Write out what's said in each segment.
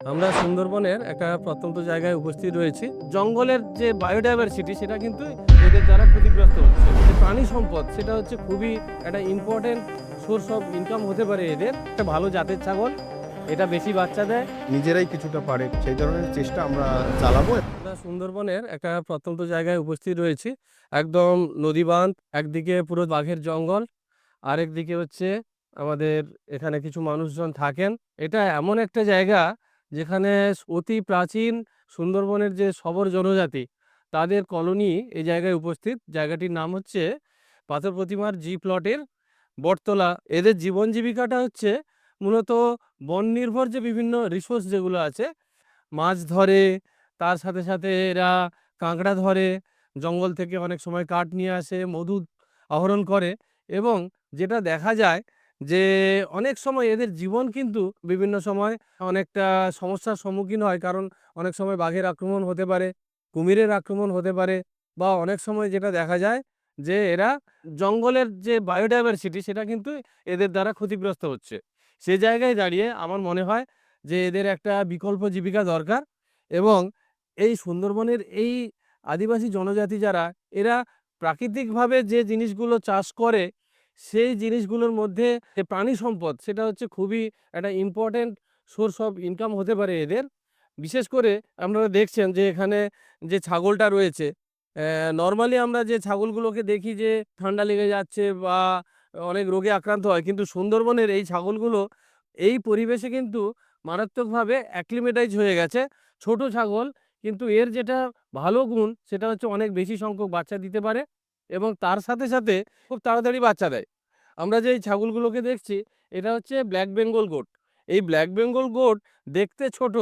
আমরা সুন্দরবনের একটা প্রত্যন্ত জায়গায় উপস্থিত রয়েছি। জঙ্গলের যে বায়োডাইভার্সিটি সেটা কিন্তু এদের দ্বারা ক্ষতিগ্রস্ত হচ্ছে। যে প্রাণী সম্পদ সেটা হচ্ছে খুবই একটা ইম্পর্টেন্ট সোর্স অফ ইনকাম হতে পারে এদের। একটা ভালো জাতের ছাগল, এটা বেশি বাচ্চা দেয়। নিজেরাই কিছুটা পারে সেই ধরনের চেষ্টা আমরা চালাবো। আমরা সুন্দরবনের একটা প্রত্যন্ত জায়গায় উপস্থিত রয়েছি। একদম নদী বাঁধ, একদিকে পুরো বাঘের জঙ্গল, আরেকদিকে হচ্ছে আমাদের এখানে কিছু মানুষজন থাকেন। এটা এমন একটা জায়গা যেখানে অতি প্রাচীন সুন্দরবনের যে শবর জনজাতি তাদের কলোনি এই জায়গায় উপস্থিত। জায়গাটির নাম হচ্ছে পাথর প্রতিমার জি প্লটের বটতলা। এদের জীবন জীবিকাটা হচ্ছে মূলত বন নির্ভর যে বিভিন্ন রিসোর্স যেগুলো আছে, মাছ ধরে, তার সাথে সাথে এরা কাঁকড়া ধরে, জঙ্গল থেকে অনেক সময় কাঠ নিয়ে আসে, মধু আহরণ করে। এবং যেটা দেখা যায় যে অনেক সময় এদের জীবন কিন্তু বিভিন্ন সময় অনেকটা সমস্যার সম্মুখীন হয়। কারণ অনেক সময় বাঘের আক্রমণ হতে পারে, কুমিরের আক্রমণ হতে পারে, বা অনেক সময় যেটা দেখা যায় যে এরা জঙ্গলের যে বায়োডাইভার্সিটি সেটা কিন্তু এদের দ্বারা ক্ষতিগ্রস্ত হচ্ছে। সে জায়গায় দাঁড়িয়ে আমার মনে হয় যে এদের একটা বিকল্প জীবিকা দরকার। এবং এই সুন্দরবনের এই আদিবাসী জনজাতি যারা, এরা প্রাকৃতিকভাবে যে জিনিসগুলো চাষ করে সেই জিনিসগুলোর মধ্যে যে প্রাণী সম্পদ সেটা হচ্ছে খুবই একটা ইম্পর্টেন্ট সোর্স অফ ইনকাম হতে পারে এদের। বিশেষ করে আপনারা দেখছেন যে এখানে যে ছাগলটা রয়েছে, নর্মালি আমরা যে ছাগলগুলোকে দেখি যে ঠান্ডা লেগে যাচ্ছে বা অনেক রোগে আক্রান্ত হয়, কিন্তু সুন্দরবনের এই ছাগলগুলো এই পরিবেশে কিন্তু মারাত্মকভাবে অ্যাক্লিমেটাইজ হয়ে গেছে। ছোট ছাগল, কিন্তু এর যেটা ভালো গুণ সেটা হচ্ছে অনেক বেশি সংখ্যক বাচ্চা দিতে পারে এবং তার সাথে সাথে খুব তাড়াতাড়ি বাচ্চা দেয়। আমরা যে এই ছাগলগুলোকে দেখছি এটা হচ্ছে ব্ল্যাক বেঙ্গল গোট। এই ব্ল্যাক বেঙ্গল গোট দেখতে ছোট,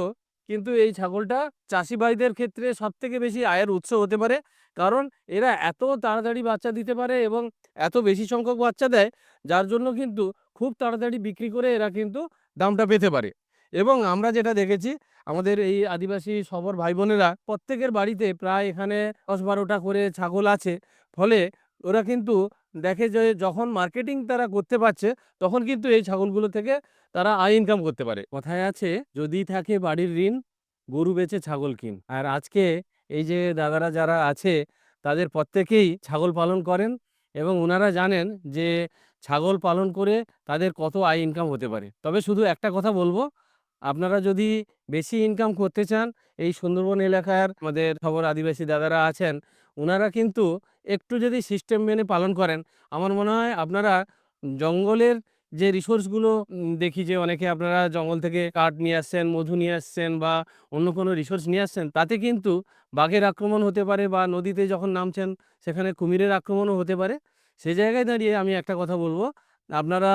কিন্তু এই ছাগলটা চাষি ভাইদের ক্ষেত্রে সবথেকে বেশি আয়ের উৎস হতে পারে। কারণ এরা এত তাড়াতাড়ি বাচ্চা দিতে পারে এবং এত বেশি সংখ্যক বাচ্চা দেয়, যার জন্য কিন্তু খুব তাড়াতাড়ি বিক্রি করে এরা কিন্তু দামটা পেতে পারে। এবং আমরা যেটা দেখেছি, আমাদের এই আদিবাসী শবর ভাই বোনেরা প্রত্যেকের বাড়িতে প্রায় এখানে ১০-১২টা করে ছাগল আছে। ফলে ওরা কিন্তু দেখে যে যখন মার্কেটিং তারা করতে পারছে, তখন কিন্তু এই ছাগলগুলো থেকে তারা আয় ইনকাম করতে পারে। কথায় আছে, যদি থাকে বাড়ির ঋণ, গরু বেচে ছাগল কিন। আর আজকে এই যে দাদারা যারা আছে তাদের প্রত্যেকেই ছাগল পালন করেন এবং উনারা জানেন যে ছাগল পালন করে তাদের কত আয় ইনকাম হতে পারে। তবে শুধু একটা কথা বলবো, আপনারা যদি বেশি ইনকাম করতে চান, এই সুন্দরবন এলাকার আমাদের খবর আদিবাসী দাদারা আছেন, উনারা কিন্তু একটু যদি সিস্টেম মেনে পালন করেন, আমার মনে হয় আপনারা জঙ্গলের যে রিসোর্সগুলো দেখি যে অনেকে আপনারা জঙ্গল থেকে কাঠ নিয়ে আসছেন, মধু নিয়ে আসছেন বা অন্য কোনো রিসোর্স নিয়ে আসছেন, তাতে কিন্তু বাঘের আক্রমণ হতে পারে বা নদীতে যখন নামছেন সেখানে কুমিরের আক্রমণও হতে পারে। সে জায়গায় দাঁড়িয়ে আমি একটা কথা বলব, আপনারা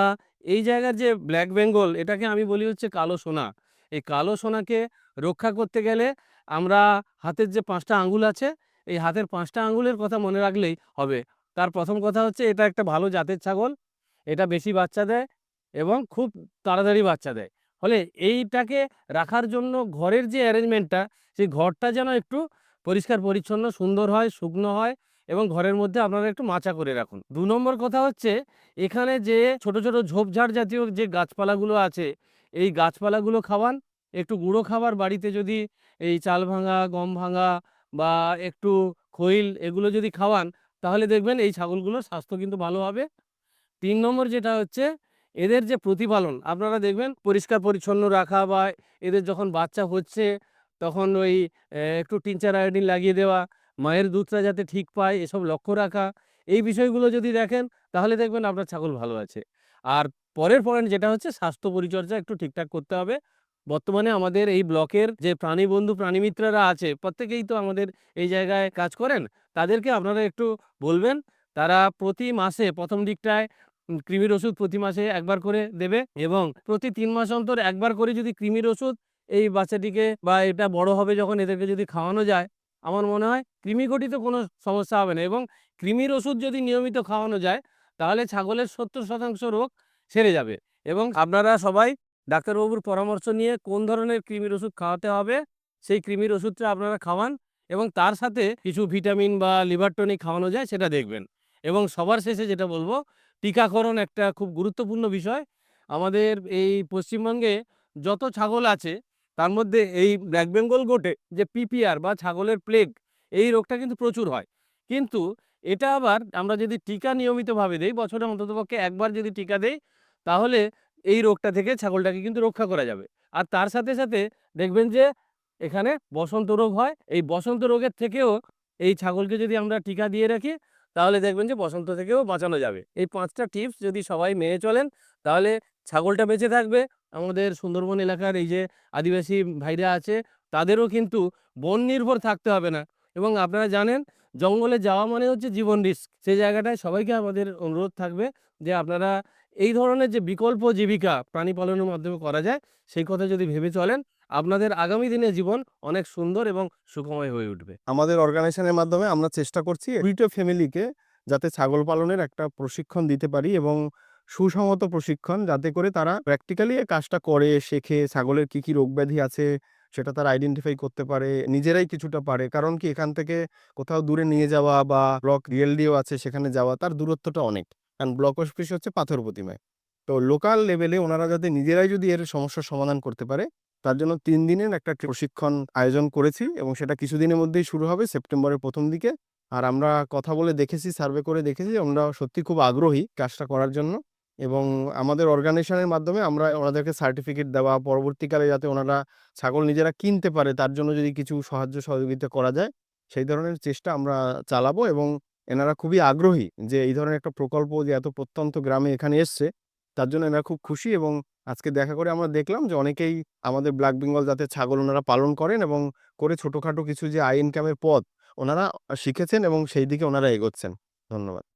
এই জায়গার যে ব্ল্যাক বেঙ্গল, এটাকে আমি বলি হচ্ছে কালো সোনা। এই কালো সোনাকে রক্ষা করতে গেলে আমরা হাতের যে ৫ টা আঙ্গুল আছে, এই হাতের ৫ টা আঙ্গুলের কথা মনে রাখলেই হবে। তার প্রথম কথা হচ্ছে এটা একটা ভালো জাতের ছাগল, এটা বেশি বাচ্চা দেয় এবং খুব তাড়াতাড়ি বাচ্চা দেয়। ফলে এইটাকে রাখার জন্য ঘরের যে অ্যারেঞ্জমেন্টটা, সেই ঘরটা যেন একটু পরিষ্কার পরিচ্ছন্ন, সুন্দর হয়, শুকনো হয় এবং ঘরের মধ্যে আপনারা একটু মাচা করে রাখুন। ২ নম্বর কথা হচ্ছে, এখানে যে ছোট, ছোট ঝোপঝাড় জাতীয় যে গাছপালাগুলো আছে, এই গাছপালাগুলো খাওয়ান। একটু গুঁড়ো খাবার বাড়িতে যদি এই চাল ভাঙা, গম ভাঙা বা একটু খৈল এগুলো যদি খাওয়ান, তাহলে দেখবেন এই ছাগলগুলোর স্বাস্থ্য কিন্তু ভালো হবে। ৩ নম্বর যেটা হচ্ছে, এদের যে প্রতিপালন আপনারা দেখবেন পরিষ্কার পরিচ্ছন্ন রাখা বা এদের যখন বাচ্চা হচ্ছে তখন ওই একটু টিনচার আয়োডিন লাগিয়ে দেওয়া, মায়ের দুধটা যাতে ঠিক পায় এসব লক্ষ্য রাখা। এই বিষয়গুলো যদি দেখেন তাহলে দেখবেন আপনার ছাগল ভালো আছে। আর পরের পয়েন্ট যেটা হচ্ছে, স্বাস্থ্য পরিচর্যা একটু ঠিকঠাক করতে হবে। বর্তমানে আমাদের এই ব্লকের যে প্রাণীবন্ধু প্রাণীমিত্ররা আছে প্রত্যেকেই তো আমাদের এই জায়গায় কাজ করেন। তাদেরকে আপনারা একটু বলবেন, তারা প্রতি মাসে ১ম দিকটায় কৃমির ওষুধ প্রতি মাসে ১ বার করে দেবে এবং প্রতি ৩ মাস অন্তর ১ বার করে যদি কৃমির ওষুধ এই বাচ্চাটিকে বা এটা বড় হবে যখন এদেরকে যদি খাওয়ানো যায়, আমার মনে হয় কৃমিঘটিত কোনো সমস্যা হবে না। এবং কৃমির ওষুধ যদি নিয়মিত খাওয়ানো যায়, তাহলে ছাগলের ৭০% রোগ সেরে যাবে। এবং আপনারা সবাই ডাক্তারবাবুর পরামর্শ নিয়ে কোন ধরনের কৃমির ওষুধ খাওয়াতে হবে, সেই কৃমির ওষুধটা আপনারা খাওয়ান এবং তার সাথে কিছু ভিটামিন বা লিভার টনিক খাওয়ানো যায় সেটা দেখবেন। এবং সবার শেষে যেটা বলব, টিকাকরণ একটা খুব গুরুত্বপূর্ণ বিষয়। আমাদের এই পশ্চিমবঙ্গে যত ছাগল আছে তার মধ্যে এই ব্ল্যাক বেঙ্গল গোটে যে পিপিআর বা ছাগলের প্লেগ, এই রোগটা কিন্তু প্রচুর হয়। কিন্তু এটা আবার আমরা যদি টিকা নিয়মিতভাবে দেই, বছরে অন্ততপক্ষে একবার যদি টিকা দেই, তাহলে এই রোগটা থেকে ছাগলটাকে কিন্তু রক্ষা করা যাবে। আর তার সাথে সাথে দেখবেন যে এখানে বসন্ত রোগ হয়। এই বসন্ত রোগের থেকেও এই ছাগলকে যদি আমরা টিকা দিয়ে রাখি, তাহলে দেখবেন যে বসন্ত থেকেও বাঁচানো যাবে। এই ৫টা টিপস যদি সবাই মেনে চলেন, তাহলে ছাগলটা বেঁচে থাকবে। আমাদের সুন্দরবন এলাকার এই যে আদিবাসী ভাইরা আছে, তাদেরও কিন্তু বন নির্ভর থাকতে হবে না। এবং আপনারা জানেন, জঙ্গলে যাওয়া মানে হচ্ছে জীবন রিস্ক। সেই জায়গাটায় সবাইকে আমাদের অনুরোধ থাকবে যে আপনারা এই ধরনের যে বিকল্প জীবিকা প্রাণী পালনের মাধ্যমে করা যায়, সেই কথা যদি ভেবে চলেন, আপনাদের আগামী দিনের জীবন অনেক সুন্দর এবং সুখময় হয়ে উঠবে। আমাদের অর্গানাইজেশনের মাধ্যমে আমরা চেষ্টা করছি দুইটা ফ্যামিলিকে যাতে ছাগল পালনের একটা প্রশিক্ষণ দিতে পারি এবং সুসংহত প্রশিক্ষণ, যাতে করে তারা প্র্যাকটিক্যালি এই কাজটা করে শেখে, ছাগলের কি কি রোগ ব্যাধি আছে সেটা তারা আইডেন্টিফাই করতে পারে, নিজেরাই কিছুটা পারে। কারণ কি, এখান থেকে কোথাও দূরে নিয়ে যাওয়া বা ব্লক রিএলডিও আছে সেখানে যাওয়া, তার দূরত্বটা অনেক। কারণ ব্লক অফিস হচ্ছে পাথর প্রতিমায়। তো লোকাল লেভেলে ওনারা যাতে নিজেরাই যদি এর সমস্যার সমাধান করতে পারে, তার জন্য ৩ দিনের একটা প্রশিক্ষণ আয়োজন করেছি এবং সেটা কিছুদিনের মধ্যেই শুরু হবে, সেপ্টেম্বরের ১ম দিকে। আর আমরা কথা বলে দেখেছি, সার্ভে করে দেখেছি, আমরা সত্যি খুব আগ্রহী কাজটা করার জন্য। এবং আমাদের অর্গানাইজেশনের মাধ্যমে আমরা ওনাদেরকে সার্টিফিকেট দেওয়া, পরবর্তীকালে যাতে ওনারা ছাগল নিজেরা কিনতে পারে তার জন্য যদি কিছু সাহায্য সহযোগিতা করা যায়, সেই ধরনের চেষ্টা আমরা চালাবো। এবং এনারা খুবই আগ্রহী যে এই ধরনের একটা প্রকল্প যে এত প্রত্যন্ত গ্রামে এখানে এসছে, তার জন্য এনারা খুব খুশি। এবং আজকে দেখা করে আমরা দেখলাম যে অনেকেই আমাদের ব্ল্যাক বেঙ্গল জাতের ছাগল ওনারা পালন করেন এবং করে ছোটখাটো কিছু যে আয় ইনকামের পথ ওনারা শিখেছেন এবং সেই দিকে ওনারা এগোচ্ছেন। ধন্যবাদ।